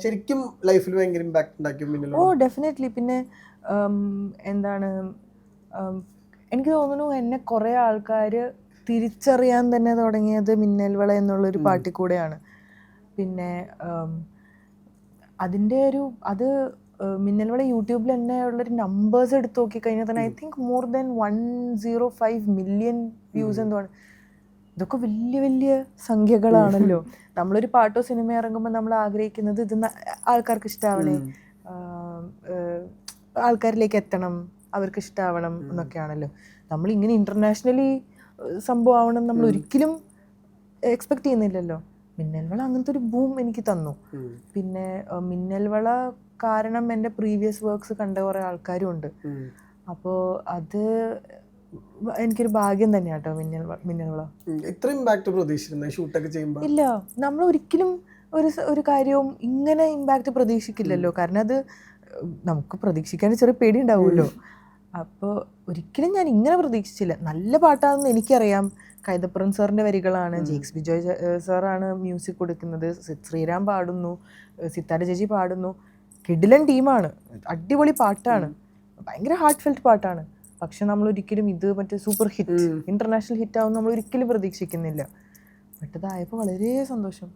ശരിക്കും ലൈഫിൽ ഭയങ്കര ഇമ്പാക്ട് ഉണ്ടാക്കിയ മിന്നൽ. ഡെഫിനറ്റ്ലി. പിന്നെ എന്താണ്, എനിക്ക് തോന്നുന്നു എന്നെ കുറേ ആൾക്കാർ തിരിച്ചറിയാൻ തന്നെ തുടങ്ങിയത് മിന്നൽവള എന്നുള്ളൊരു പാട്ടിൽ കൂടെയാണ്. പിന്നെ അതിൻ്റെ അത് മിന്നൽവള യൂട്യൂബിൽ തന്നെ ഉള്ളൊരു നമ്പേഴ്സ് എടുത്ത് നോക്കിക്കഴിഞ്ഞാൽ തന്നെ I think more than 105 million views എന്താണ്. ഇതൊക്കെ വലിയ വലിയ സംഖ്യകളാണല്ലോ. നമ്മളൊരു പാട്ടോ സിനിമ ഇറങ്ങുമ്പോൾ നമ്മൾ ആഗ്രഹിക്കുന്നത് ഇത് ആൾക്കാർക്ക് ഇഷ്ടാവണേ, ആൾക്കാരിലേക്ക് എത്തണം, അവർക്ക് ഇഷ്ടാവണം എന്നൊക്കെയാണല്ലോ. നമ്മളിങ്ങനെ ഇൻ്റർനാഷണലി സംഭവം ആവണം നമ്മൾ ഒരിക്കലും എക്സ്പെക്ട് ചെയ്യുന്നില്ലല്ലോ. മിന്നൽവള അങ്ങനത്തെ ഒരു ബൂം എനിക്ക് തന്നു. പിന്നെ മിന്നൽവള കാരണം എൻ്റെ പ്രീവിയസ് വർക്ക്സ് കണ്ട കുറേ ആൾക്കാരും ഉണ്ട്. അപ്പോൾ അത് എനിക്കൊരു ഭാഗ്യം തന്നെയാണ് കേട്ടോ മിന്നൽവള. ഇത്ര ഇമ്പാക്ട് പ്രതീക്ഷിച്ചിരുന്നു ഷൂട്ടൊക്കെ ചെയ്യുമ്പോൾ? ഇല്ല, നമ്മൾ ഒരിക്കലും ഒരു കാര്യവും ഇങ്ങനെ ഇമ്പാക്റ്റ് പ്രതീക്ഷിക്കില്ലല്ലോ. കാരണം അത് നമുക്ക് പ്രതീക്ഷിക്കാൻ ചെറിയ പേടി ഉണ്ടാവുമല്ലോ. അപ്പോൾ ഒരിക്കലും ഞാൻ ഇങ്ങനെ പ്രതീക്ഷിച്ചില്ല. നല്ല പാട്ടാണെന്ന് എനിക്കറിയാം. കൈതപ്പുറം സാറിൻ്റെ വരികളാണ്, ജെയ്ക്സ് ബിജോയ് സാറാണ് മ്യൂസിക് കൊടുക്കുന്നത്, ശ്രീറാം പാടുന്നു, സിത്താര ചേച്ചി പാടുന്നു. കിടിലൻ ടീമാണ്, അടിപൊളി പാട്ടാണ്, ഭയങ്കര ഹാർട്ട് ഫെൽറ്റ് പാട്ടാണ്. പക്ഷെ നമ്മൾ ഒരിക്കലും ഇത് മറ്റേ സൂപ്പർ ഹിറ്റ്, ഇന്റർനാഷണൽ ഹിറ്റ് ആവും നമ്മൾ ഒരിക്കലും പ്രതീക്ഷിക്കുന്നില്ല. ബട്ട് ഇതായപ്പോൾ വളരെ സന്തോഷം.